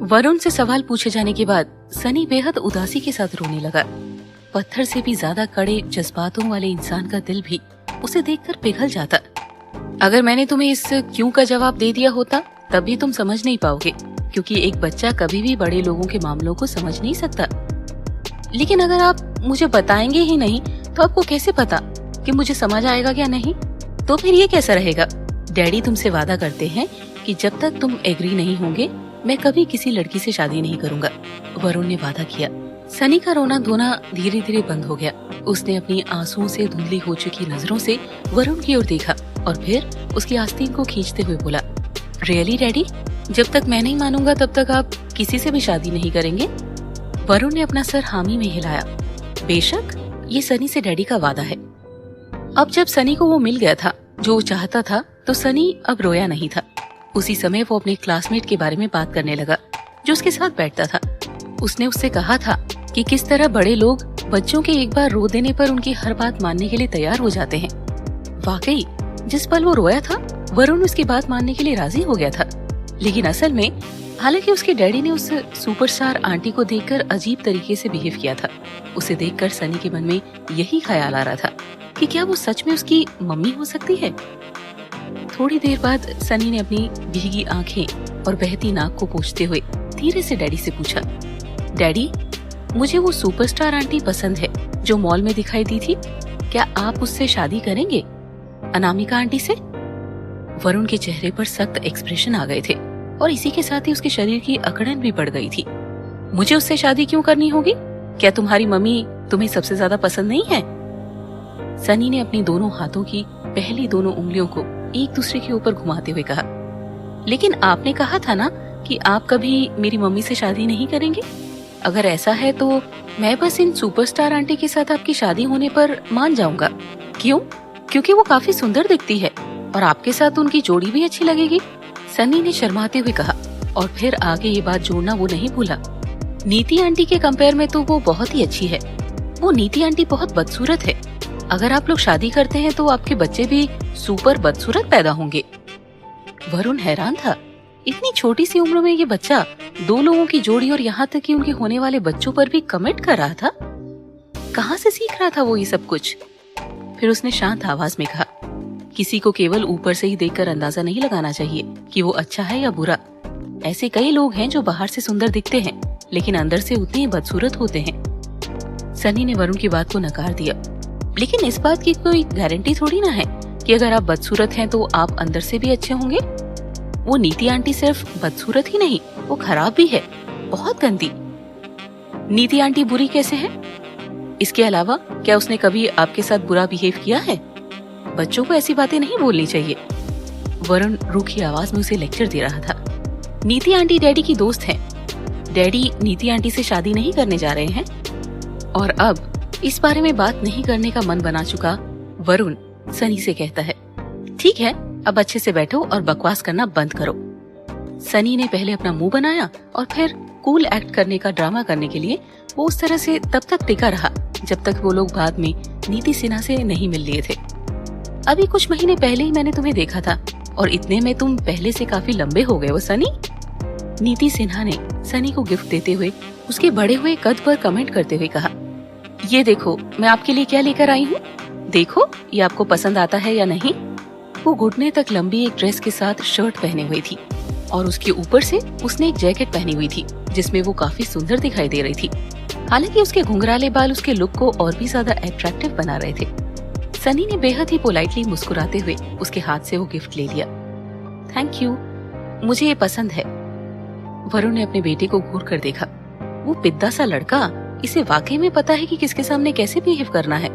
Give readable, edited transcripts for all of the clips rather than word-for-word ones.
वरुण से सवाल पूछे जाने के बाद सनी बेहद उदासी के साथ रोने लगा। पत्थर से भी ज्यादा कड़े जज्बातों वाले इंसान का दिल भी उसे देखकर पिघल जाता। अगर मैंने तुम्हें इस क्यों का जवाब दे दिया होता तब भी तुम समझ नहीं पाओगे, क्योंकि एक बच्चा कभी भी बड़े लोगों के मामलों को समझ नहीं सकता। लेकिन अगर आप मुझे बताएंगे ही नहीं तो आपको कैसे पता कि मुझे समझ आएगा क्या नहीं? तो फिर ये कैसा रहेगा? डैडी तुमसे वादा करते हैं कि जब तक तुम एग्री नहीं होंगे मैं कभी किसी लड़की से शादी नहीं करूंगा। वरुण ने वादा किया। सनी का रोना धोना धीरे धीरे बंद हो गया। उसने अपनी आंसुओं से धुंधली हो चुकी नजरों से वरुण की ओर देखा और फिर उसकी आस्तीन को खींचते हुए बोला, रियली डैडी? जब तक मैं नहीं मानूंगा तब तक आप किसी से भी शादी नहीं करेंगे? वरुण ने अपना सर हामी में हिलाया। बेशक, ये सनी से डैडी का वादा है। अब जब सनी को वो मिल गया था जो वो चाहता था तो सनी अब रोया नहीं था। उसी समय वो अपने क्लासमेट के बारे में बात करने लगा जो उसके साथ बैठता था। उसने उससे कहा था कि किस तरह बड़े लोग बच्चों के एक बार रो देने पर उनकी हर बात मानने के लिए तैयार हो जाते हैं। वाकई जिस पल वो रोया था वरुण उसकी बात मानने के लिए राजी हो गया था। लेकिन असल में हालांकि उसके डैडी ने उस सुपरस्टार आंटी को देखकर अजीब तरीके से बिहेव किया था, उसे देखकर सनी के मन में यही ख्याल आ रहा था कि क्या वो सच में उसकी मम्मी हो सकती है। थोड़ी देर बाद सनी ने अपनी भीगी आंखें और बहती नाक को पोंछते हुए धीरे से डैडी से पूछा, डैडी मुझे वो सुपरस्टार आंटी पसंद है जो मॉल में दिखाई दी थी, क्या आप उससे शादी करेंगे? अनामिका आंटी से? वरुण के चेहरे पर सख्त एक्सप्रेशन आ गए थे और इसी के साथ ही उसके शरीर की अकड़न भी बढ़ गई थी। मुझे उससे शादी क्यों करनी होगी? क्या तुम्हारी मम्मी तुम्हें सबसे ज्यादा पसंद नहीं है? सनी ने अपनी दोनों हाथों की पहली दोनों उंगलियों को एक दूसरे के ऊपर घुमाते हुए कहा, लेकिन आपने कहा था ना कि आप कभी मेरी मम्मी से शादी नहीं करेंगे। अगर ऐसा है तो मैं बस इन सुपरस्टार आंटी के साथ आपकी शादी होने पर मान जाऊंगा। क्यों? क्योंकि वो काफी सुंदर दिखती है और आपके साथ उनकी जोड़ी भी अच्छी लगेगी। सनी ने शर्माते हुए कहा और फिर आगे ये बात जोड़ना वो नहीं भूला, नीति आंटी के कंपेयर में तो वो बहुत ही अच्छी है। वो नीति आंटी बहुत बदसूरत है। अगर आप लोग शादी करते हैं तो आपके बच्चे भी सुपर बदसूरत पैदा होंगे। वरुण हैरान था, इतनी छोटी सी उम्र में ये बच्चा दो लोगों की जोड़ी और यहाँ तक कि उनके होने वाले बच्चों पर भी कमेंट कर रहा था। कहाँ से सीख रहा था वो ये सब कुछ? फिर उसने शांत आवाज में कहा, किसी को केवल ऊपर से ही देखकर अंदाजा नहीं लगाना चाहिए कि वो अच्छा है या बुरा। ऐसे कई लोग हैं जो बाहर से सुंदर दिखते हैं लेकिन अंदर से उतने ही बदसूरत होते हैं। सनी ने वरुण की बात को नकार दिया, लेकिन इस बात की कोई गारंटी थोड़ी ना है कि अगर आप बदसूरत हैं तो आप अंदर से भी अच्छे होंगे। वो नीति आंटी सिर्फ बदसूरत ही नहीं, वो खराब भी है, बहुत गंदी। नीति आंटी बुरी कैसे है? इसके अलावा क्या उसने कभी आपके साथ बुरा बिहेव किया है? बच्चों को ऐसी बातें नहीं बोलनी चाहिए। वरुण रूखी आवाज में उसे लेक्चर दे रहा था। नीति आंटी डैडी की दोस्त है। डैडी नीति आंटी से शादी नहीं करने जा रहे हैं। और अब इस बारे में बात नहीं करने का मन बना चुका वरुण सनी से कहता है, ठीक है, अब अच्छे से बैठो और बकवास करना बंद करो। सनी ने पहले अपना मुंह बनाया और फिर कूल एक्ट करने का ड्रामा करने के लिए वो उस तरह से तब तक टिका रहा जब तक वो लोग बाद में नीति सिन्हा से नहीं मिल लिए थे। अभी कुछ महीने पहले ही मैंने तुम्हें देखा था और इतने में तुम पहले से काफी लंबे हो गए हो सनी। नीति सिन्हा ने सनी को गिफ्ट देते हुए उसके बढ़े हुए कद पर कमेंट करते हुए कहा, ये देखो मैं आपके लिए क्या लेकर आई हूँ, देखो ये आपको पसंद आता है या नहीं। वो घुटने तक लंबी एक ड्रेस के साथ शर्ट पहने हुई थी और उसके ऊपर से उसने एक जैकेट पहनी हुई थी जिसमें वो काफी सुंदर दिखाई दे रही थी। हालांकि उसके घुंघराले बाल उसके लुक को और भी ज्यादा अट्रैक्टिव बना रहे थे। सनी ने बेहद ही पोलाइटली मुस्कुराते हुए उसके हाथ से वो गिफ्ट ले लिया। थैंक यू, मुझे ये पसंद है। वरुण ने अपने बेटे को घूर कर देखा। वो पिद्दा सा लड़का, इसे वाकई में पता है कि किसके सामने कैसे बिहेव करना है।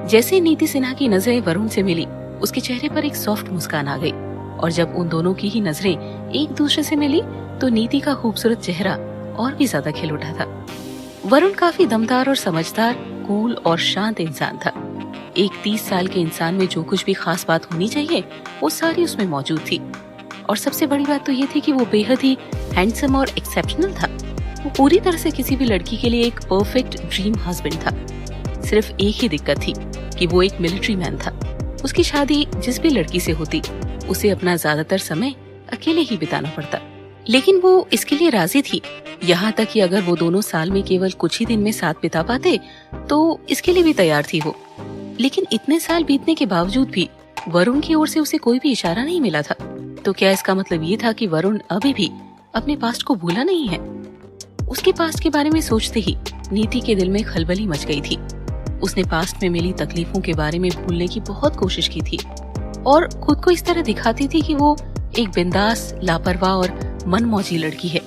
जैसे नीति सिन्हा की नजरें वरुण से मिली, उसके चेहरे पर एक सॉफ्ट मुस्कान आ गई और जब उन दोनों की ही नजरें एक दूसरे से मिली तो नीति का खूबसूरत चेहरा और भी ज्यादा खिल उठा था। वरुण काफी दमदार और समझदार, कूल और शांत इंसान था। एक 30 साल के इंसान में जो कुछ भी खास बात होनी चाहिए वो सारी उसमें मौजूद थी। और सबसे बड़ी बात तो ये थी कि वो बेहद ही हैंडसम और एक्सेप्शनल था। वो पूरी तरह से किसी भी लड़की के लिए एक परफेक्ट ड्रीम हस्बैंड था। सिर्फ एक ही दिक्कत थी कि वो एक मिलिट्री मैन था। उसकी शादी जिस भी लड़की से होती उसे अपना ज्यादातर समय अकेले ही बिताना पड़ता। लेकिन वो इसके लिए राजी थी। यहाँ तक कि अगर वो दोनों साल में केवल कुछ ही दिन में साथ बिता पाते तो इसके लिए भी तैयार थी वो। लेकिन इतने साल बीतने के बावजूद भी वरुण की ओर से उसे कोई भी इशारा नहीं मिला था। तो क्या इसका मतलब ये था कि वरुण अभी भी अपने पास्ट को भूला नहीं है? उसके पास्ट के बारे में सोचते ही नीति के दिल में खलबली मच गई थी। उसने पास्ट में मिली तकलीफों के बारे में भूलने की बहुत कोशिश की थी और खुद को इस तरह दिखाती थी कि वो एक बिंदास, लापरवाह और मनमौजी लड़की है।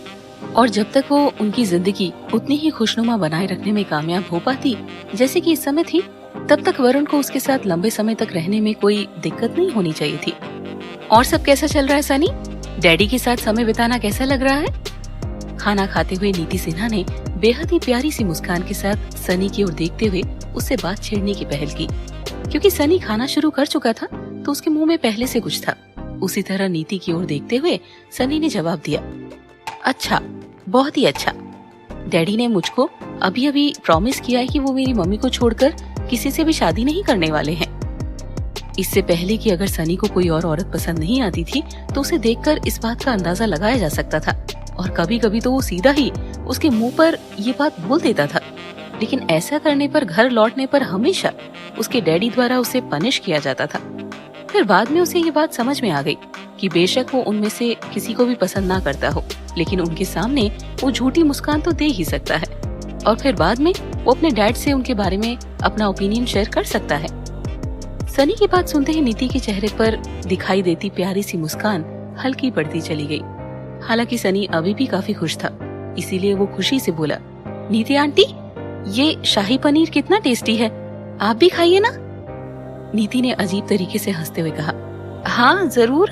और जब तक वो उनकी जिंदगी उतनी ही खुशनुमा बनाए रखने में कामयाब हो पाती जैसे कि इस समय थी, तब तक वरुण को उसके साथ लंबे समय तक रहने में कोई दिक्कत नहीं होनी चाहिए थी। और सब कैसा चल रहा है सनी? डैडी के साथ समय बिताना कैसा लग रहा है? खाना खाते हुए नीति सिन्हा ने बेहद ही प्यारी सी मुस्कान के साथ सनी की ओर देखते हुए उससे बात छेड़ने की पहल की। क्योंकि सनी खाना शुरू कर चुका था तो उसके मुंह में पहले से कुछ था। उसी तरह नीति की ओर देखते हुए सनी ने जवाब दिया, अच्छा, बहुत ही अच्छा। डैडी ने मुझको अभी अभी प्रॉमिस किया है कि वो मेरी मम्मी को छोड़कर किसी से भी शादी नहीं करने वाले हैं। इससे पहले कि अगर सनी को कोई और औरत पसंद नहीं आती थी तो उसे देखकर इस बात का अंदाजा लगाया जा सकता था और कभी कभी तो वो सीधा ही उसके मुंह पर ये बात बोल देता था। लेकिन ऐसा करने पर घर लौटने पर हमेशा उसके डैडी द्वारा उसे पनिश किया जाता था। फिर बाद में उसे ये बात समझ में आ गई कि बेशक वो उनमें से किसी को भी पसंद ना करता हो, लेकिन उनके सामने वो झूठी मुस्कान तो दे ही सकता है और फिर बाद में वो अपने डैड से उनके बारे में अपना ओपिनियन शेयर कर सकता है। सनी की बात सुनते ही नीति के चेहरे पर दिखाई देती प्यारी सी मुस्कान हल्की पड़ती चली गई। हालांकि सनी अभी भी काफी खुश था, इसीलिए वो खुशी से बोला, नीति आंटी, ये शाही पनीर कितना टेस्टी है, आप भी खाइए ना। नीति ने अजीब तरीके से हंसते हुए कहा, हाँ जरूर।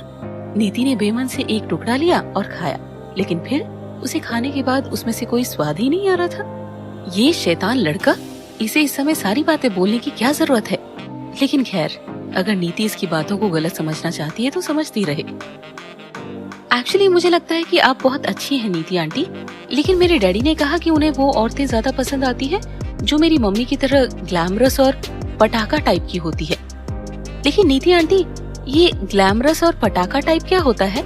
नीति ने बेमन से एक टुकड़ा लिया और खाया, लेकिन फिर उसे खाने के बाद उसमें से कोई स्वाद ही नहीं आ रहा था। ये शैतान लड़का, इसे इस समय सारी बातें बोलने की क्या जरूरत है? लेकिन खैर, अगर नीति इसकी बातों को गलत समझना चाहती है तो समझती रहे। एक्चुअली मुझे लगता है कि आप बहुत अच्छी हैं नीति आंटी, लेकिन मेरे डैडी ने कहा कि उन्हें वो औरतें ज्यादा पसंद आती है जो मेरी मम्मी की तरह ग्लैमरस और पटाखा टाइप की होती है। लेकिन नीति आंटी, ये ग्लैमरस और पटाखा टाइप क्या होता है?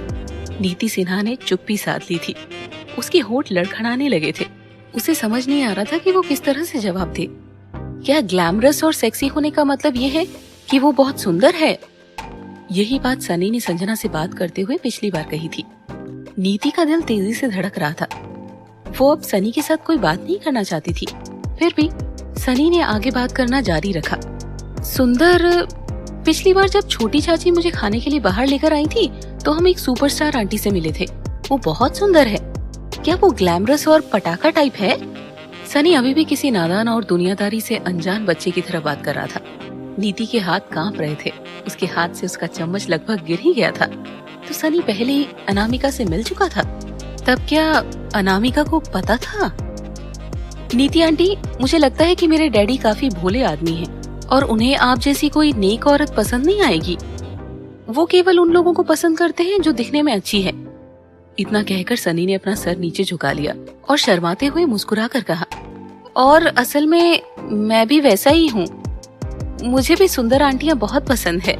नीति सिन्हा ने चुप्पी साध ली थी। उसके होंठ लड़खड़ाने लगे थे। उसे समझ नहीं आ रहा था कि वो किस तरह से जवाब दे। क्या ग्लैमरस और सेक्सी होने का मतलब ये है कि वो बहुत सुंदर है? यही बात सनी ने संजना से बात करते हुए पिछली बार कही थी। नीति का दिल तेजी से धड़क रहा था। वो अब सनी के साथ कोई बात नहीं करना चाहती थी। फिर भी सनी ने आगे बात करना जारी रखा। सुंदर, पिछली बार जब छोटी चाची मुझे खाने के लिए बाहर लेकर आई थी तो हम एक सुपरस्टार आंटी से मिले थे। वो बहुत सुंदर है। क्या वो ग्लैमरस और पटाखा टाइप है? सनी अभी भी किसी नादान और दुनियादारी से अनजान बच्चे की तरह बात कर रहा था। नीति के हाथ कांप रहे थे। उसके हाथ से उसका चम्मच लगभग गिर ही गया था। तो सनी पहले ही अनामिका से मिल चुका था। तब क्या अनामिका को पता था? नीति आंटी, मुझे लगता है कि मेरे डैडी काफी भोले आदमी हैं और उन्हें आप जैसी कोई नेक औरत पसंद नहीं आएगी। वो केवल उन लोगों को पसंद करते हैं जो दिखने में अच्छी है। इतना कहकर सनी ने अपना सर नीचे झुका लिया और शर्माते हुए मुस्कुरा कर कहा, और असल में मैं भी वैसा ही हूँ। मुझे भी सुंदर आंटियां बहुत पसंद है।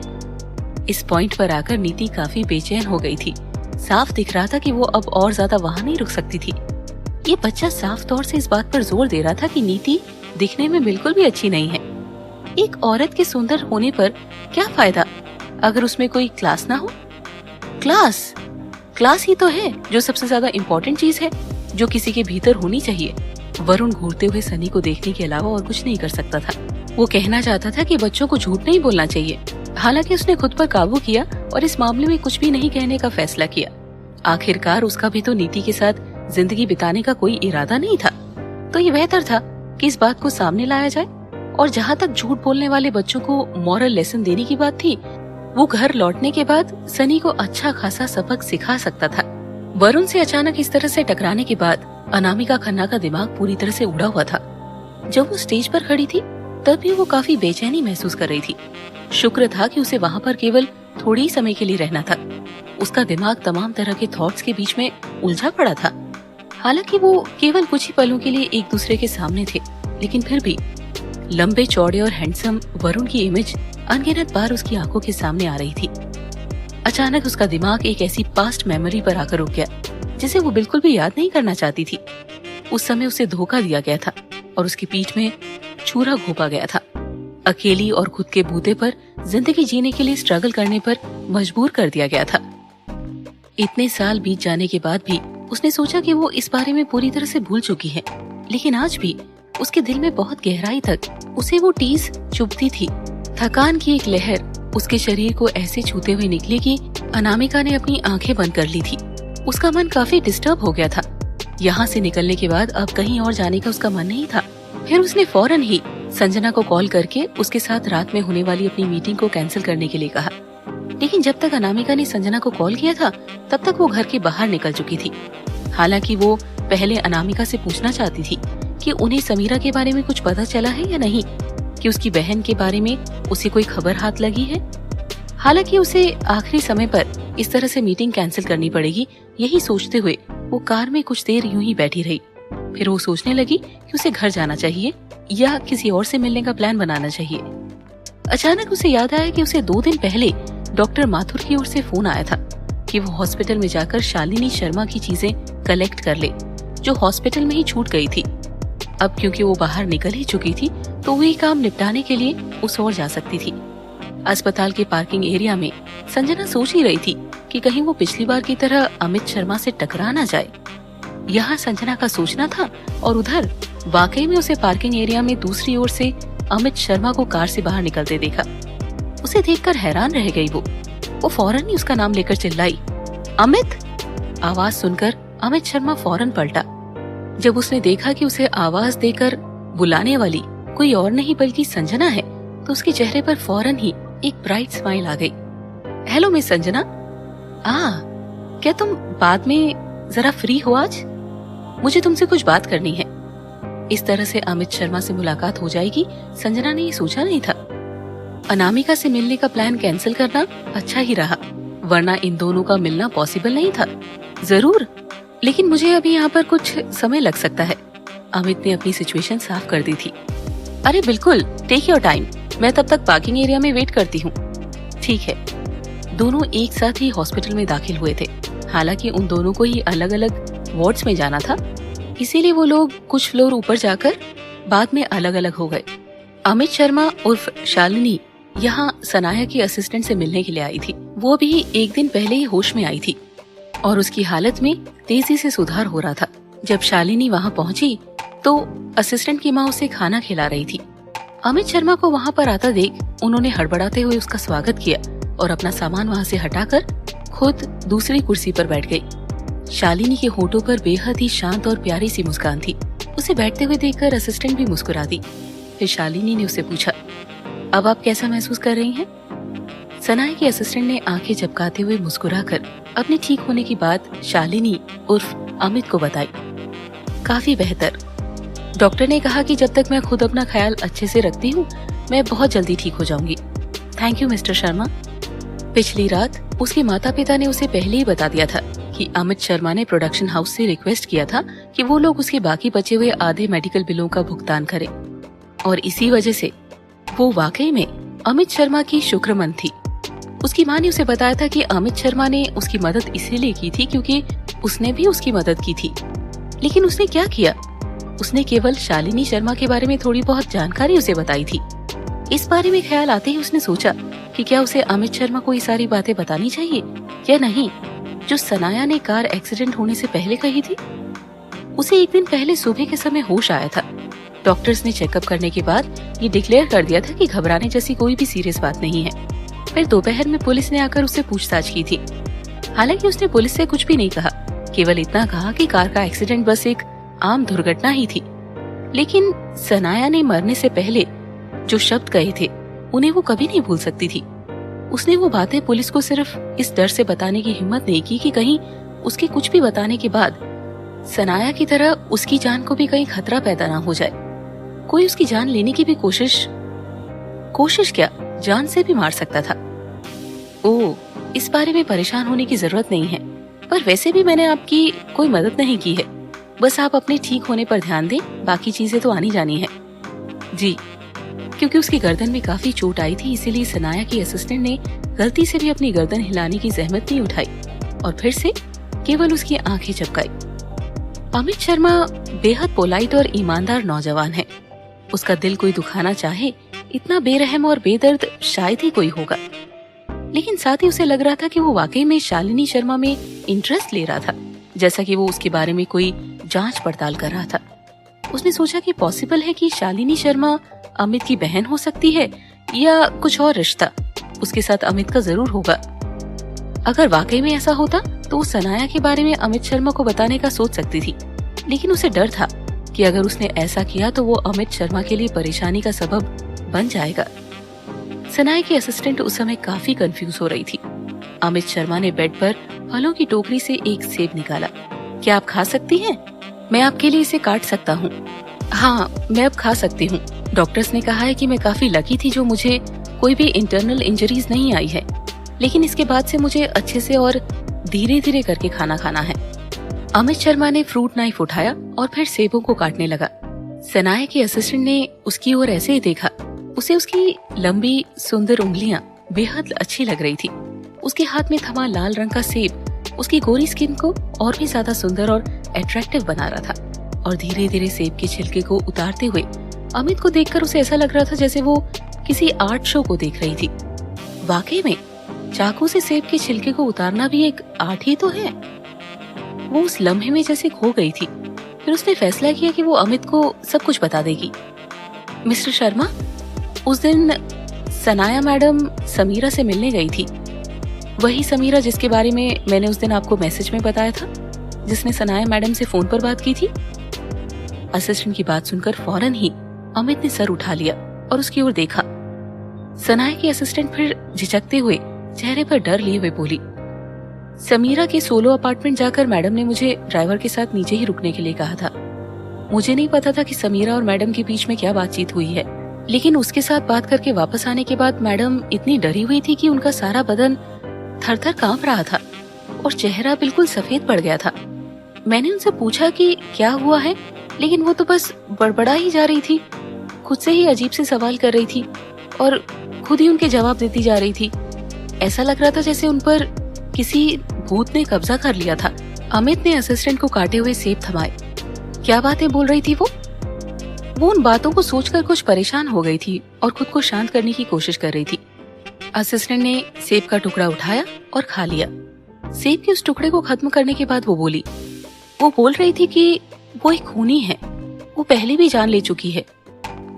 इस पॉइंट पर आकर नीति काफी बेचैन हो गई थी। साफ दिख रहा था कि वो अब और ज्यादा वहाँ नहीं रुक सकती थी। ये बच्चा साफ तौर से इस बात पर जोर दे रहा था कि नीति दिखने में बिल्कुल भी अच्छी नहीं है। एक औरत के सुंदर होने पर क्या फायदा अगर उसमें कोई क्लास ना हो? क्लास ही तो है जो सबसे ज्यादा इम्पोर्टेंट चीज है, जो किसी के भीतर होनी चाहिए। वरुण घूरते हुए सनी को देखने के अलावा और कुछ नहीं कर सकता था। वो कहना चाहता था कि बच्चों को झूठ नहीं बोलना चाहिए। हालांकि उसने खुद पर काबू किया और इस मामले में कुछ भी नहीं कहने का फैसला किया। आखिरकार उसका भी तो नीति के साथ जिंदगी बिताने का कोई इरादा नहीं था। तो ये बेहतर था कि इस बात को सामने लाया जाए। और जहाँ तक झूठ बोलने वाले बच्चों को मॉरल लेसन देने की बात थी, वो घर लौटने के बाद सनी को अच्छा खासा सबक सिखा सकता था। वरुण से अचानक इस तरह से टकराने के बाद अनामिका खन्ना का दिमाग पूरी तरह से उड़ा हुआ था। जब वो स्टेज पर खड़ी थी तब भी वो काफी बेचैनी महसूस कर रही थी। शुक्र था कि उसे वहाँ पर केवल थोड़ी ही समय के लिए रहना था। उसका दिमाग तमाम तरह के थॉट्स के बीच में उलझा पड़ा था। हालांकि वो केवल कुछ ही पलों के लिए एक दूसरे के सामने थे, लेकिन फिर भी लंबे चौड़े और हैंडसम वरुण की इमेज अनगिनत बार उसकी आंखों के सामने आ रही थी। अचानक उसका दिमाग एक ऐसी पास्ट मेमोरी पर आकर रुक गया जिसे वो बिल्कुल भी याद नहीं करना चाहती थी। उस समय उसे धोखा दिया गया था और उसकी पीठ में छुरा घोंपा गया था। अकेली और खुद के बूते पर जिंदगी जीने के लिए स्ट्रगल करने पर मजबूर कर दिया गया था। इतने साल बीत जाने के बाद भी उसने सोचा कि वो इस बारे में पूरी तरह से भूल चुकी है, लेकिन आज भी उसके दिल में बहुत गहराई तक उसे वो टीस चुभती थी। थकान की एक लहर उसके शरीर को ऐसे छूते हुए निकली कि अनामिका ने अपनी आंखें बंद कर ली थी। उसका मन काफी डिस्टर्ब हो गया था। यहाँ से निकलने के बाद अब कहीं और जाने का उसका मन नहीं था। फिर उसने फौरन ही संजना को कॉल करके उसके साथ रात में होने वाली अपनी मीटिंग को कैंसिल करने के लिए कहा। लेकिन जब तक अनामिका ने संजना को कॉल किया था तब तक वो घर के बाहर निकल चुकी थी। हालांकि वो पहले अनामिका से पूछना चाहती थी कि उन्हें समीरा के बारे में कुछ पता चला है या नहीं, कि उसकी बहन के बारे में उसे कोई खबर हाथ लगी है। हालांकि उसे आखिरी समय पर इस तरह से मीटिंग कैंसिल करनी पड़ेगी, यही सोचते हुए वो कार में कुछ देर यूं ही बैठी रही। फिर वो सोचने लगी कि उसे घर जाना चाहिए या किसी और से मिलने का प्लान बनाना चाहिए। अचानक उसे याद आया कि उसे 2 दिन पहले डॉक्टर माथुर की ओर से फोन आया था कि वो हॉस्पिटल में जाकर शालिनी शर्मा की चीजें कलेक्ट कर ले, जो हॉस्पिटल में ही छूट गई थी। अब क्योंकि वो बाहर निकल ही चुकी थी तो वही काम निपटाने के लिए उस ओर जा सकती थी। अस्पताल के पार्किंग एरिया में संजना सोच ही रही थी कि कहीं वो पिछली बार की तरह अमित शर्मा से टकरा ना जाए। यहाँ संजना का सोचना था और उधर वाकई में उसे पार्किंग एरिया में दूसरी ओर से अमित शर्मा को कार से बाहर निकलते देखा। उसे देखकर हैरान रह गई। वो फौरन ही उसका नाम लेकर चिल्लाई, अमित। आवाज सुनकर अमित शर्मा फौरन पलटा। जब उसने देखा कि उसे आवाज देकर बुलाने वाली कोई और नहीं बल्कि संजना है तो उसके चेहरे पर फौरन ही एक ब्राइट स्माइल आ गई। हेलो मिस संजना, क्या तुम बाद में जरा फ्री हो आज? मुझे तुमसे कुछ बात करनी है। इस तरह से अमित शर्मा से मुलाकात हो जाएगी संजना ने ये सोचा नहीं था। अनामिका से मिलने का प्लान कैंसिल करना अच्छा ही रहा, वरना इन दोनों का मिलना पॉसिबल नहीं था। जरूर, लेकिन मुझे अभी यहाँ पर कुछ समय लग सकता है। अमित ने अपनी सिचुएशन साफ कर दी थी। अरे बिल्कुल, टेक योर टाइम, मैं तब तक पार्किंग एरिया में वेट करती हूँ। ठीक है। दोनों एक साथ ही हॉस्पिटल में दाखिल हुए थे। हालांकि उन दोनों को ही अलग अलग वार्ड्स में जाना था, इसीलिए वो लोग कुछ फ्लोर ऊपर जाकर बाद में अलग अलग हो गए। अमित शर्मा उर्फ शालिनी यहाँ सनाया की असिस्टेंट से मिलने के लिए आई थी। वो भी एक दिन पहले ही होश में आई थी और उसकी हालत में तेजी से सुधार हो रहा था। जब शालिनी वहाँ पहुँची तो असिस्टेंट की माँ उसे खाना खिला रही थी। अमित शर्मा को वहाँ पर आता देख उन्होंने हड़बड़ाते हुए उसका स्वागत किया और अपना सामान वहाँ से हटाकर खुद दूसरी कुर्सी पर बैठ गई। शालिनी के होठों पर बेहद ही शांत और प्यारी सी मुस्कान थी। उसे बैठते हुए देखकर असिस्टेंट भी मुस्कुरा दी। फिर शालिनी ने उसे पूछा, अब आप कैसा महसूस कर रही हैं? सनाया की असिस्टेंट ने आंखें झपकाते हुए मुस्कुराकर अपने ठीक होने की बात शालिनी उर्फ अमित को बताई। काफी बेहतर। डॉक्टर ने कहा कि जब तक मैं खुद अपना ख्याल अच्छे से रखती हूँ मैं बहुत जल्दी ठीक हो जाऊंगी। Thank you mister Sharma. पिछली रात उसके माता पिता ने उसे पहले ही बता दिया था कि अमित शर्मा ने प्रोडक्शन हाउस से रिक्वेस्ट किया था कि वो लोग उसके बाकी बचे हुए आधे मेडिकल बिलों का भुगतान करें, और इसी वजह से वो वाकई में अमित शर्मा की शुक्रमंद थी। उसकी माँ ने उसे बताया था कि अमित शर्मा ने उसकी मदद इसीलिए की थी क्योंकि उसने भी उसकी मदद की थी। लेकिन उसने क्या किया? उसने केवल शालिनी शर्मा के बारे में थोड़ी बहुत जानकारी उसे बताई थी। इस बारे में ख्याल आते ही उसने सोचा कि क्या उसे अमित शर्मा को ये सारी बातें बतानी चाहिए या नहीं, जो सनाया ने कार एक्सीडेंट होने से पहले कही थी। उसे एक दिन पहले सुबह के समय होश आया था। डॉक्टर्स ने चेकअप करने के बाद ये डिक्लेयर कर दिया था कि घबराने जैसी कोई भी सीरियस बात नहीं है। फिर दोपहर में पुलिस ने आकर उससे पूछताछ की थी। हालांकि उसने पुलिस से कुछ भी नहीं कहा, केवल इतना कहा कि कार का एक्सीडेंट बस एक आम दुर्घटना ही थी। लेकिन सनाया ने मरने से पहले जो शब्द कहे थे उन्हें वो कभी नहीं भूल सकती थी। उसने वो बातें पुलिस को सिर्फ इस डर से बताने की हिम्मत नहीं की कि कहीं उसके कुछ भी बताने के बाद सनाया की तरह उसकी जान को भी कहीं खतरा पैदा ना हो जाए। कोई उसकी जान लेने की भी कोशिश क्या, जान से भी मार सकता था। इस बारे में परेशान होने की जरूरत नहीं है, पर वैसे भी मैंने आपकी कोई मदद नहीं की है। बस आप अपने ठीक होने पर ध्यान दें, बाकी चीजें तो आनी जानी है। जी। क्योंकि उसकी गर्दन में काफी चोट आई थी, इसीलिए सनाया की असिस्टेंट ने गलती से भी अपनी गर्दन हिलाने की जहमत नहीं उठाई और फिर से केवल उसकी आंखें झपकाई। अमित शर्मा बेहद पोलाइट और ईमानदार नौजवान है। उसका दिल कोई दुखाना चाहे इतना बेरहम और बेदर्द शायद ही कोई होगा। लेकिन साथ ही उसे लग रहा था कि वो वाकई में शालिनी शर्मा में इंटरेस्ट ले रहा था, जैसा कि वो उसके बारे में कोई जांच पड़ताल कर रहा था। उसने सोचा कि पॉसिबल है कि शालिनी शर्मा अमित की बहन हो सकती है या कुछ और रिश्ता उसके साथ अमित का जरूर होगा। अगर वाकई में ऐसा होता तो वो सनाया के बारे में अमित शर्मा को बताने का सोच सकती थी, लेकिन उसे डर था कि अगर उसने ऐसा किया तो वो अमित शर्मा के लिए परेशानी का सबब बन जाएगा। सनाया की असिस्टेंट उस समय काफी कंफ्यूज हो रही थी। अमित शर्मा ने बेड पर फलों की टोकरी से एक सेब निकाला। क्या आप खा सकती हैं? मैं आपके लिए इसे काट सकता हूँ। हाँ, मैं अब खा सकती हूँ। डॉक्टर्स ने कहा है कि मैं काफी लकी थी जो मुझे कोई भी इंटरनल इंजरीज नहीं आई है, लेकिन इसके बाद से मुझे अच्छे से और धीरे धीरे करके खाना खाना है। अमित शर्मा ने फ्रूट नाइफ उठाया और फिर सेबों को काटने लगा। सनाया की असिस्टेंट ने उसकी ओर ऐसे ही देखा। उसे उसकी लंबी सुंदर उंगलियां बेहद अच्छी लग रही थी। उसके हाथ में थमा लाल रंग का सेब उसकी गोरी स्किन को और भी ज्यादा सुंदर और अट्रैक्टिव बना रहा था। और धीरे धीरे सेब के छिलके को उतारते हुए अमित को देखकर उसे ऐसा लग रहा था जैसे वो किसी आर्ट शो को देख रही थी। वाकई में चाकू से सेब के छिलके को उतारना भी एक आर्ट ही तो है। वो उस लम्हे में जैसे खो गई थी। फिर उसने फैसला किया कि वो अमित को सब कुछ बता देगी। मिस्टर शर्मा, उस दिन सनाया मैडम समीरा से मिलने गई थी। वही समीरा जिसके बारे में मैंने उस दिन आपको मैसेज में बताया था, जिसने सनाया मैडम से फोन पर बात की थी। असिस्टेंट की बात सुनकर फौरन ही अमित ने सर उठा लिया और उसकी ओर देखा। सनाया की असिस्टेंट फिर झिझकते हुए चेहरे पर डर लिए हुए बोली, समीरा के सोलो अपार्टमेंट जाकर मैडम ने मुझे ड्राइवर के साथ नीचे ही रुकने के लिए कहा था। मुझे नहीं पता था कि समीरा और मैडम के बीच में क्या बातचीत हुई है, लेकिन उसके साथ बात करके वापस आने के बाद मैडम इतनी डरी हुई थी कि उनका सारा बदन थर-थर कांप रहा था और चेहरा बिल्कुल सफेद पड़ गया था। मैंने उनसे पूछा कि क्या हुआ है, लेकिन वो तो बस बड़बड़ा ही जा रही थी। खुद से ही अजीब से सवाल कर रही थी और खुद ही उनके जवाब देती जा रही थी। ऐसा लग रहा था जैसे उन पर किसी भूत ने कब्जा कर लिया था। अमित ने असिस्टेंट को काटे हुए सेब थमाए। क्या बातें बोल रही थी वो उन बातों को सोचकर कुछ परेशान हो गई थी और खुद को शांत करने की कोशिश कर रही थी। असिस्टेंट ने सेब का टुकड़ा उठाया और खा लिया। सेब के उस टुकड़े को खत्म करने के बाद वो बोल रही थी कि वो एक खूनी है। वो पहले भी जान ले चुकी है।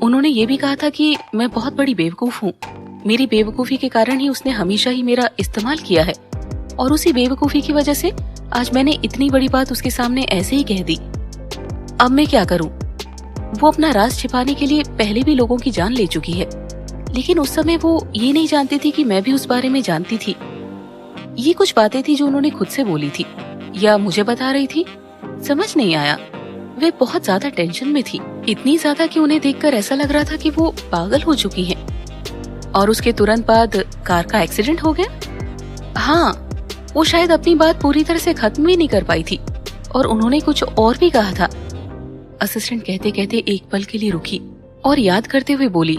उन्होंने ये भी कहा था कि मैं बहुत बड़ी बेवकूफ हूँ। मेरी बेवकूफी के कारण ही उसने हमेशा ही मेरा इस्तेमाल किया है और उसी बेवकूफी की वजह से आज मैंने इतनी बड़ी बात उसके सामने ऐसे ही कह दी। अब मैं क्या करूं? वो अपना राज छिपाने के लिए पहले भी लोगों की जान ले चुकी है, लेकिन उस समय वो ये नहीं जानती थी कि मैं भी उस बारे में जानती थी। ये कुछ बातें थी जो उन्होंने खुद से बोली थी या मुझे बता रही थी, समझ नहीं आया। वे बहुत ज्यादा टेंशन में थी, इतनी ज्यादा कि उन्हें देखकर ऐसा लग रहा था कि वो पागल हो चुकी हैं। और उसके तुरंत बाद कार का एक्सीडेंट हो गया। हाँ, वो शायद अपनी बात पूरी तरह से खत्म ही नहीं कर पाई थी और उन्होंने कुछ और भी कहा था। असिस्टेंट कहते कहते एक पल के लिए रुकी और याद करते हुए बोली,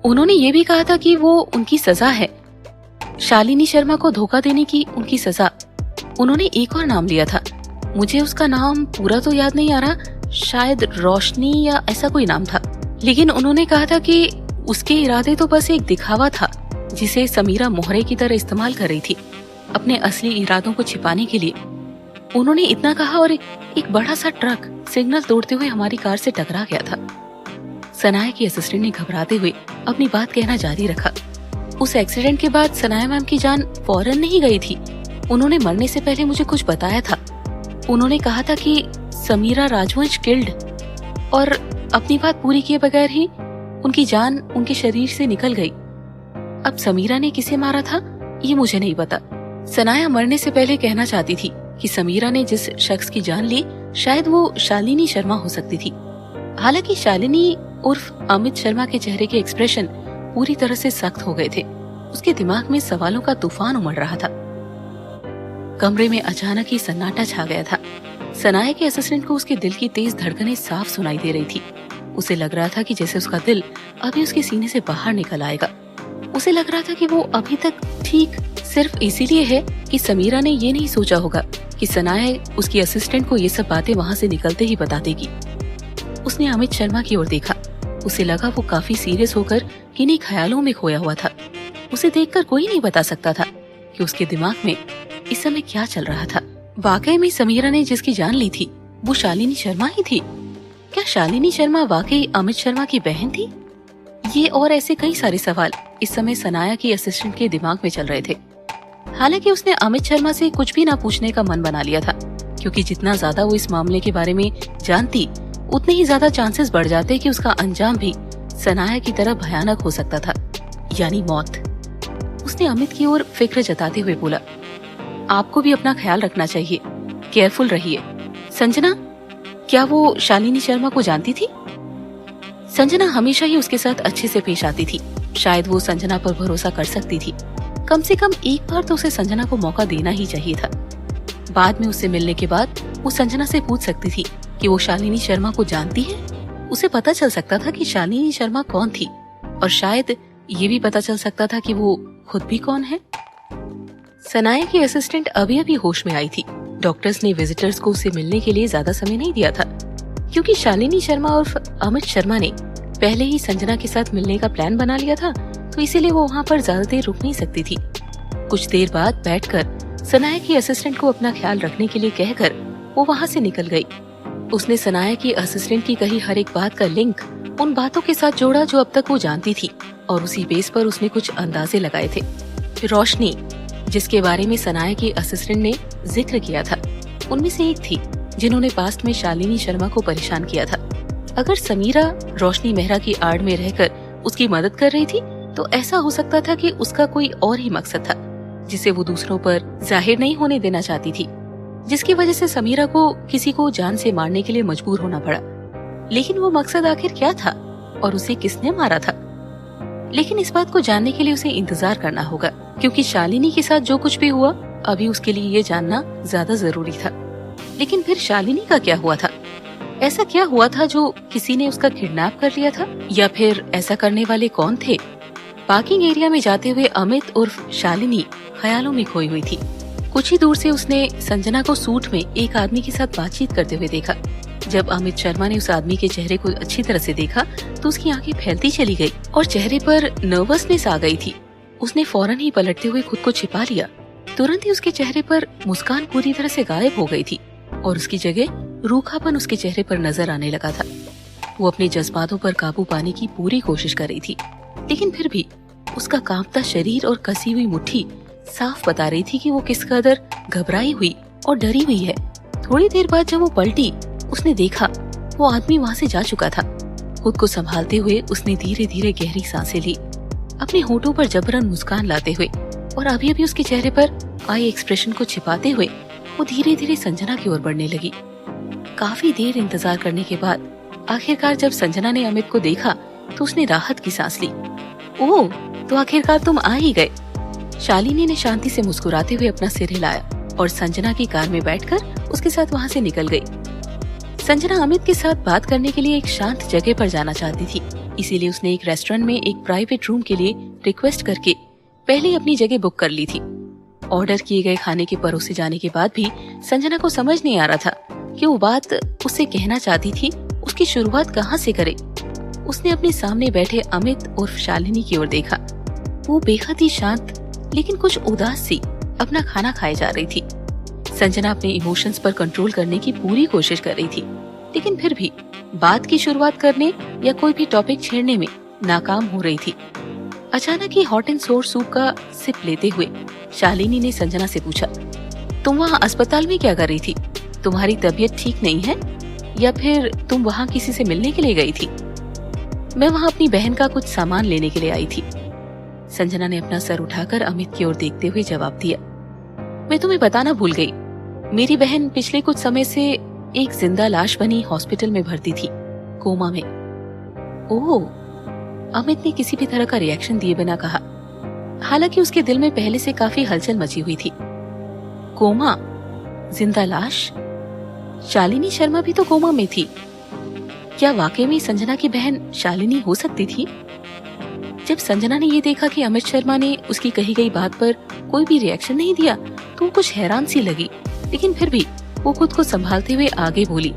उन्होंने ये भी कहा था कि वो उनकी सजा है, शालिनी शर्मा को धोखा देने की उनकी सजा। उन्होंने एक और नाम लिया था, मुझे उसका नाम पूरा तो याद नहीं आ रहा, शायद रोशनी या ऐसा कोई नाम था। लेकिन उन्होंने कहा था कि उसके इरादे तो बस एक दिखावा था जिसे समीरा मोहरे की तरह इस्तेमाल कर रही थी अपने असली इरादों को छिपाने के लिए। उन्होंने इतना कहा और एक बड़ा सा ट्रक सिग्नल तोड़ते हुए हमारी कार से टकरा गया था। सनाया की असिस्टेंट ने घबराते हुए अपनी बात कहना जारी रखा। उस एक्सीडेंट के बाद सनाया मैम की जान फौरन नहीं गई थी। उन्होंने मरने से पहले मुझे कुछ बताया था। उन्होंने कहा था कि समीरा राजवंश किल्ड, और अपनी बात पूरी किए बगैर ही उनकी जान उनके शरीर से निकल गई। अब समीरा ने किसे मारा था ये मुझे नहीं पता। सनाया मरने से पहले कहना चाहती थी कि समीरा ने जिस शख्स की जान ली शायद वो शालिनी शर्मा हो सकती थी। हालांकि शालिनी उर्फ अमित शर्मा के चेहरे के एक्सप्रेशन पूरी तरह से सख्त हो गए थे। उसके दिमाग में सवालों का तूफान उमड़ रहा था। कमरे में अचानक ही सन्नाटा छा गया था। सनाया के असिस्टेंट को उसके दिल की तेज धड़कनें साफ सुनाई दे रही थी। उसे लग रहा था कि जैसे उसका दिल अभी उसके सीने से बाहर निकल आएगा। उसे लग रहा था कि वो अभी तक ठीक सिर्फ इसीलिए है कि समीरा ने ये नहीं सोचा होगा कि कि सनाया उसकी असिस्टेंट को ये सब बातें वहाँ से निकलते ही बता देगी। उसने अमित शर्मा की ओर देखा। उसे लगा वो काफी सीरियस होकर किन्हीं ख्यालों में खोया हुआ था। उसे देखकर कोई नहीं बता सकता था कि उसके दिमाग में इस समय क्या चल रहा था। वाकई में समीरा ने जिसकी जान ली थी वो शालिनी शर्मा ही थी। क्या शालिनी शर्मा वाकई अमित शर्मा की बहन थी? ये और ऐसे कई सारे सवाल इस समय सनाया की असिस्टेंट के दिमाग में चल रहे थे। हालांकि उसने अमित शर्मा से कुछ भी ना पूछने का मन बना लिया था, क्योंकि जितना ज्यादा वो इस मामले के बारे में जानती उतने ही ज्यादा चांसेस बढ़ जाते कि उसका अंजाम भी सनाया की तरह भयानक हो सकता था, यानी मौत। उसने अमित की ओर फिक्र जताते हुए बोला, आपको भी अपना ख्याल रखना चाहिए, केयरफुल रहिए। संजना, क्या वो शालिनी शर्मा को जानती थी? संजना हमेशा ही उसके साथ अच्छे से पेश आती थी। शायद वो संजना पर भरोसा कर सकती थी। कम से कम एक बार तो उसे संजना को मौका देना ही चाहिए था। बाद में उससे मिलने के बाद वो संजना से पूछ सकती थी कि वो शालिनी शर्मा को जानती है। उसे पता चल सकता था कि शालिनी शर्मा कौन थी, और शायद ये भी पता चल सकता था कि वो खुद भी कौन है। सनाया की असिस्टेंट अभी अभी होश में आई थी। डॉक्टर्स ने विजिटर्स को उसे मिलने के लिए ज्यादा समय नहीं दिया था, क्योंकि शालिनी शर्मा और अमित शर्मा ने पहले ही संजना के साथ मिलने का प्लान बना लिया था, तो इसीलिए वो वहाँ पर ज्यादा देर रुक नहीं सकती थी। कुछ देर बाद बैठकर सनाया की असिस्टेंट को अपना ख्याल रखने के लिए कहकर वो वहाँ से निकल गई। उसने सनाया की असिस्टेंट की कही हर एक बात का लिंक उन बातों के साथ जोड़ा जो अब तक वो जानती थी, और उसी बेस पर उसने कुछ अंदाजे लगाए थे। रोशनी, जिसके बारे में सनाया की असिस्टेंट ने जिक्र किया था, उनमें से एक थी जिन्होंने पास्ट में शालिनी शर्मा को परेशान किया था। अगर समीरा रोशनी मेहरा की आड़ में रहकर उसकी मदद कर रही थी, तो ऐसा हो सकता था कि उसका कोई और ही मकसद था, जिसे वो दूसरों पर जाहिर नहीं होने देना चाहती थी, जिसकी वजह से समीरा को किसी को जान से मारने के लिए मजबूर होना पड़ा। लेकिन वो मकसद आखिर क्या था और उसे किसने मारा था? लेकिन इस बात को जानने के लिए उसे इंतजार करना होगा, क्योंकि शालिनी के साथ जो कुछ भी हुआ अभी उसके लिए ये जानना ज्यादा जरूरी था। लेकिन फिर शालिनी का क्या हुआ था? ऐसा क्या हुआ था जो किसी ने उसका किडनैप कर लिया था, या फिर ऐसा करने वाले कौन थे? पार्किंग एरिया में जाते हुए अमित उर्फ शालिनी ख्यालों में खोई हुई थी। कुछ ही दूर से उसने संजना को सूट में एक आदमी के साथ बातचीत करते हुए देखा। जब अमित शर्मा ने उस आदमी के चेहरे को अच्छी तरह से देखा तो उसकी आंखें फैलती चली गई और चेहरे पर नर्वसनेस आ गई थी। उसने फौरन ही पलटते हुए खुद को छिपा लिया। तुरंत ही उसके चेहरे पर मुस्कान पूरी तरह से गायब हो गई थी और उसकी जगह रूखापन उसके चेहरे पर नजर आने लगा था। वो अपने जज्बातों पर काबू पाने की पूरी कोशिश कर रही थी, लेकिन फिर भी उसका कांपता शरीर और कसी हुई मुट्ठी साफ बता रही थी कि वो किस कदर घबराई हुई और डरी हुई है। थोड़ी देर बाद जब वो पलटी, उसने देखा वो आदमी वहाँ से जा चुका था। खुद को संभालते हुए उसने धीरे धीरे गहरी सांसें ली, अपने होठों पर जबरन मुस्कान लाते हुए, और अभी अभी उसके चेहरे पर आई एक्सप्रेशन को छिपाते हुए वो धीरे धीरे संजना की ओर बढ़ने लगी। काफी देर इंतजार करने के बाद आखिरकार जब संजना ने अमित को देखा तो उसने राहत की सांस ली। ओह, तो आखिरकार तुम आ ही गए। शालिनी ने शांति से मुस्कुराते हुए अपना सिर हिलाया और संजना की कार में बैठकर उसके साथ वहाँ से निकल गई। संजना अमित के साथ बात करने के लिए एक शांत जगह पर जाना चाहती थी, इसीलिए उसने एक रेस्टोरेंट में एक प्राइवेट रूम के लिए रिक्वेस्ट करके पहले ही अपनी जगह बुक कर ली थी। ऑर्डर किए गए खाने के परोसे जाने के बाद भी संजना को समझ नहीं आ रहा था कि वो बात उससे कहना चाहती थी उसकी शुरुआत कहाँ से करे। उसने अपने सामने बैठे अमित उर्फ शालिनी की ओर देखा। वो बेहद ही शांत लेकिन कुछ उदास सी अपना खाना खाए जा रही थी। संजना अपने इमोशंस पर कंट्रोल करने की पूरी कोशिश कर रही थी, लेकिन फिर भी बात की शुरुआत करने या कोई भी टॉपिक छेड़ने में नाकाम हो रही थी। अचानक ही हॉट एंड सोर सूप का सिप लेते हुए शालिनी ने संजना से पूछा, तुम वहाँ अस्पताल में क्या कर रही थी? तुम्हारी तबीयत ठीक नहीं है या फिर तुम वहाँ किसी से मिलने के लिए गई थी? मैं वहाँ अपनी बहन का कुछ सामान लेने के लिए आई थी। संजना ने अपना सर उठाकर अमित की ओर देखते हुए जवाब दिया, मैं तुम्हें बताना भूल गई, मेरी बहन पिछले कुछ समय से एक जिंदा लाश बनी हॉस्पिटल में भर्ती थी, कोमा में। ओह, अमित ने किसी भी तरह का रिएक्शन दिए बिना कहा, हालांकि उसके दिल में पहले से काफी हलचल मची हुई थी। कोमा? जिंदा लाश? शालिनी शर्मा भी तो कोमा में थी। क्या वाकई में संजना की बहन शालिनी हो सकती थी? जब संजना ने ये देखा कि अमित शर्मा ने उसकी कही गई बात पर कोई भी रिएक्शन नहीं दिया तो वो कुछ हैरान सी लगी लेकिन फिर भी वो खुद को संभालते हुए आगे बोली,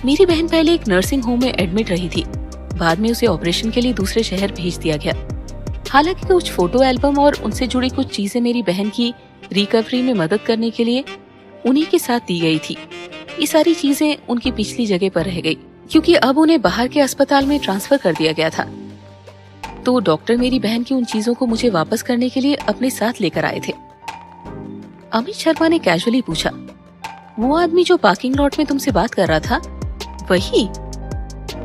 मेरी बहन पहले एक नर्सिंग होम में एडमिट रही थी। बाद में उसे ऑपरेशन के लिए दूसरे शहर भेज दिया गया। हालांकि कुछ फोटो एल्बम और उनसे जुड़ी कुछ चीजें मेरी बहन की रिकवरी में मदद करने के लिए उन्हीं के साथ दी गई थी। ये सारी चीजें उनकी पिछली जगह पर रह गई, क्योंकि अब उन्हें बाहर के अस्पताल में ट्रांसफर कर दिया गया था। तो डॉक्टर मेरी बहन की उन चीजों को मुझे वापस करने के लिए अपने साथ लेकर आए थे। अमित शर्मा ने कैजुअली पूछा, वो आदमी जो पार्किंग लॉट में तुमसे बात कर रहा था, वही?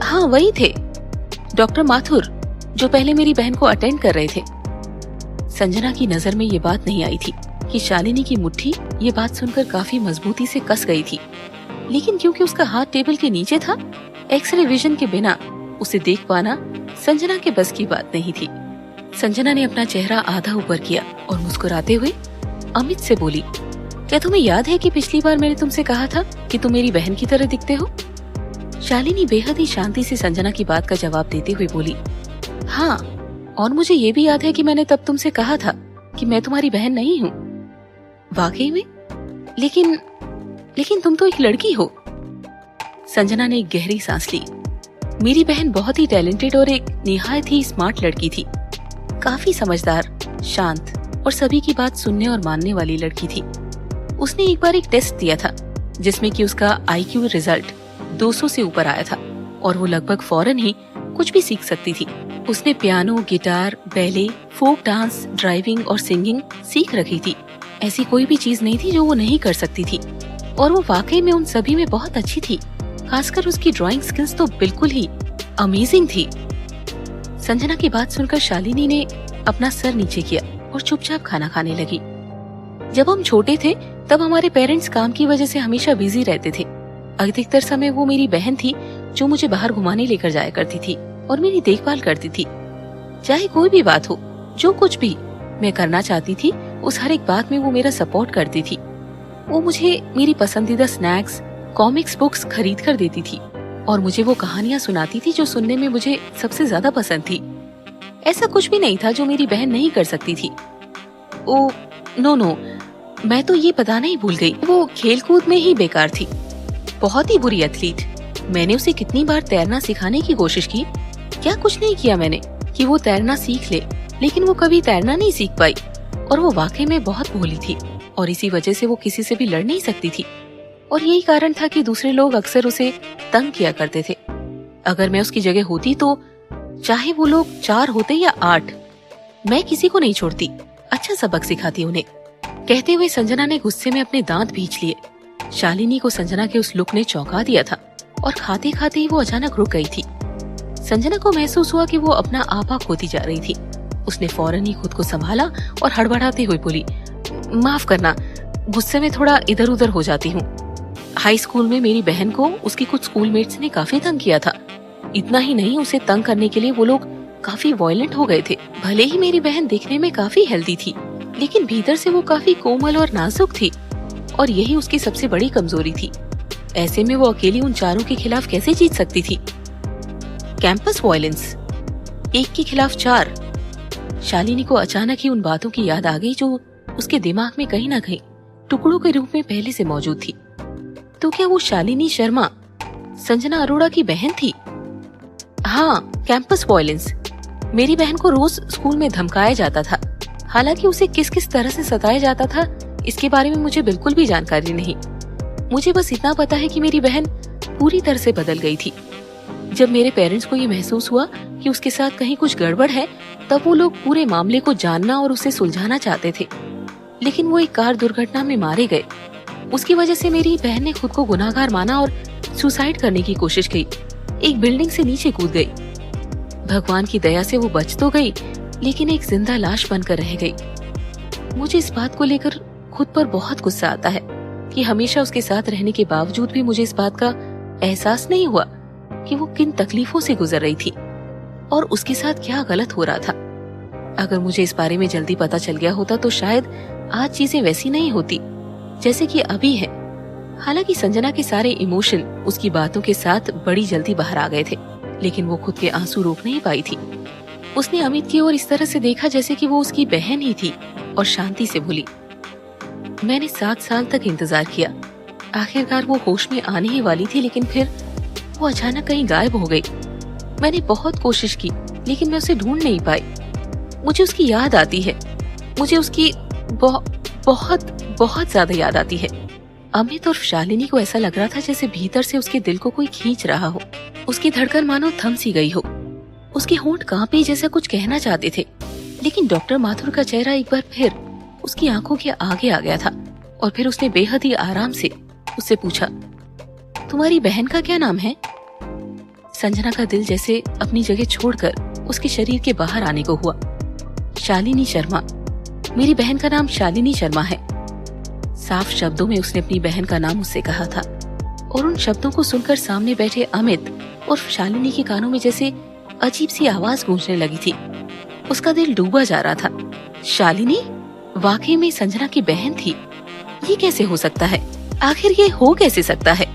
हाँ, वही थे, डॉक्टर माथुर, जो पहले मेरी बहन को अटेंड कर रहे थे। संजना की नजर में ये बात नहीं आई थी कि शालिनी की मुट्ठी ये बात सुनकर काफी मजबूती से कस गई थी, लेकिन क्योंकि उसका हाथ टेबल के नीचे था, एक्सरे विजन के बिना उसे देख पाना संजना के बस की बात नहीं थी। संजना ने अपना चेहरा आधा ऊपर किया और मुस्कुराते हुए अमित से बोली, क्या तुम्हें याद है कि पिछली बार मैंने तुमसे कहा था कि तुम मेरी बहन की तरह दिखते हो? शालिनी बेहद ही शांति से संजना की बात का जवाब देते हुए बोली, हाँ, और मुझे ये भी याद है कि मैंने तब तुमसे कहा था कि मैं तुम्हारी बहन नहीं हूँ। वाकई में? लेकिन तुम तो एक लड़की हो। संजना ने एक गहरी सांस ली। मेरी बहन बहुत ही टैलेंटेड और एक निहायत ही स्मार्ट लड़की थी। काफी समझदार, शांत और सभी की बात सुनने और मानने वाली लड़की थी। उसने एक बार एक टेस्ट दिया था जिसमें कि उसका IQ रिजल्ट 200 से ऊपर आया था और वो लगभग फौरन ही कुछ भी सीख सकती थी। उसने piano, guitar, ballet, folk dance, driving और सिंगिंग सीख रखी थी। ऐसी कोई भी चीज नहीं थी जो वो नहीं कर सकती थी, और वो वाकई में उन सभी में बहुत अच्छी थी। खासकर उसकी ड्राइंग स्किल्स तो बिल्कुल ही अमेजिंग थी। संजना की बात सुनकर शालिनी ने अपना सर नीचे किया और चुपचाप खाना खाने लगी। जब हम छोटे थे तब हमारे पेरेंट्स काम की वजह से हमेशा बिजी रहते थे। अधिकतर समय वो मेरी बहन थी जो मुझे बाहर घुमाने लेकर जाया करती थी और मेरी देखभाल करती थी। चाहे कोई भी बात हो, जो कुछ भी मैं करना चाहती थी, उस हर एक बात में वो मेरा सपोर्ट करती थी। वो मुझे मेरी पसंदीदा स्नैक्स, कॉमिक्स बुक्स खरीद कर देती थी और मुझे वो कहानियां सुनाती थी जो सुनने में मुझे सबसे ज्यादा पसंद थी। ऐसा कुछ भी नहीं था जो मेरी बहन नहीं कर सकती थी। ओ नो, मैं तो ये बताना ही भूल गई, वो खेलकूद में ही बेकार थी। बहुत ही बुरी एथलीट। मैंने उसे कितनी बार तैरना सिखाने की कोशिश की। क्या कुछ नहीं किया मैंने कि वो तैरना सीख ले, लेकिन वो कभी तैरना नहीं सीख पाई। और वो वाकई में बहुत भोली थी और इसी वजह से वो किसी से भी लड़ नहीं सकती थी। और यही कारण था कि दूसरे लोग अक्सर उसे तंग किया करते थे। अगर मैं उसकी जगह होती तो चाहे वो लोग 4 होते या 8, मैं किसी को नहीं छोड़ती, अच्छा सबक सिखाती उन्हें। कहते हुए संजना ने गुस्से में अपने दांत भींच लिए। शालिनी को संजना के उस लुक ने चौंका दिया था और खाते खाते ही वो अचानक रुक गई थी। संजना को महसूस हुआ कि वो अपना आपा खोती जा रही थी। उसने फौरन ही खुद को संभाला और हड़बड़ाते हुए बोली, माफ करना, गुस्से में थोड़ा इधर उधर हो जाती हूँ। हाई स्कूल में मेरी बहन को उसकी कुछ स्कूलमेट्स ने काफी तंग किया था। इतना ही नहीं, उसे तंग करने के लिए वो लोग काफी वायलेंट हो गए थे। भले ही मेरी बहन दिखने में काफी हेल्दी थी, लेकिन भीतर से वो काफी कोमल और नाजुक थी और यही उसकी सबसे बड़ी कमजोरी थी। ऐसे में वो अकेली उन 4 के खिलाफ कैसे जीत सकती थी? कैंपस वायलेंस, 1 के खिलाफ 4। शालिनी को अचानक ही उन बातों की याद आ गई जो उसके दिमाग में कहीं ना कहीं टुकड़ों के रूप में पहले से मौजूद थी। तो क्या वो शालिनी शर्मा संजना अरोड़ा की बहन थी? हाँ, कैंपस वायलेंस। मेरी बहन को रोज स्कूल में धमकाया जाता था। हालांकि उसे किस किस तरह से सताया जाता था इसके बारे में मुझे बिल्कुल भी जानकारी नहीं। मुझे बस इतना पता है कि मेरी बहन पूरी तरह से बदल गई थी। जब मेरे पेरेंट्स को ये महसूस हुआ कि उसके साथ कहीं कुछ गड़बड़ है, तब वो लोग पूरे मामले को जानना और उसे सुलझाना चाहते थे, लेकिन वो एक कार दुर्घटना में मारे गए। उसकी वजह से मेरी बहन ने खुद को गुनाहगार माना और सुसाइड करने की कोशिश की। एक बिल्डिंग से नीचे कूद गई। भगवान की दया से वो बच तो गई, लेकिन एक जिंदा लाश बनकर रह गई। मुझे इस बात को लेकर खुद पर बहुत गुस्सा आता है कि हमेशा उसके साथ रहने के बावजूद भी मुझे इस बात का एहसास नहीं हुआ कि वो किन तकलीफों से गुजर रही थी और उसके साथ क्या गलत हो रहा था। अगर मुझे इस बारे में जल्दी पता चल गया होता तो शायद आज चीजें वैसी नहीं होती जैसे कि अभी है। हालांकि संजना के सारे इमोशन उसकी बातों के साथ बड़ी जल्दी बाहर आ गए थे, लेकिन वो खुद के आंसू रोक नहीं पाई थी। उसने अमित की ओर इस तरह से देखा जैसे कि वो उसकी बहन ही थी और शांति से बोली, मैंने 7 साल तक इंतजार किया। आखिरकार वो होश में आने ही वाली थी, लेकिन फिर वो अचानक कहीं गायब हो गई। मैंने बहुत कोशिश की, लेकिन मैं उसे ढूंढ नहीं पाई। मुझे उसकी याद आती है, मुझे उसकी बहुत बहुत ज्यादा याद आती है। अमित और शालिनी को ऐसा लग रहा था जैसे भीतर से उसके दिल को कोई खींच रहा हो। उसकी धड़कन मानो थम सी गई हो। उसके होंठ कांपे जैसा कुछ कहना चाहते थे, लेकिन डॉक्टर माथुर का चेहरा एक बार फिर उसकी आंखों के आगे आ गया था। और फिर उसने बेहद ही आराम से उससे पूछा, तुम्हारी बहन का क्या नाम है? संजना का दिल जैसे अपनी जगह छोड़कर उसके शरीर के बाहर आने को हुआ। शालिनी शर्मा, मेरी बहन का नाम शालिनी शर्मा है। साफ शब्दों में उसने अपनी बहन का नाम उससे कहा था, और उन शब्दों को सुनकर सामने बैठे अमित और शालिनी के कानों में जैसे अजीब सी आवाज गूंजने लगी थी। उसका दिल डूबा जा रहा था। शालिनी वाकई में संजना की बहन थी। ये कैसे हो सकता है? आखिर ये हो कैसे सकता है?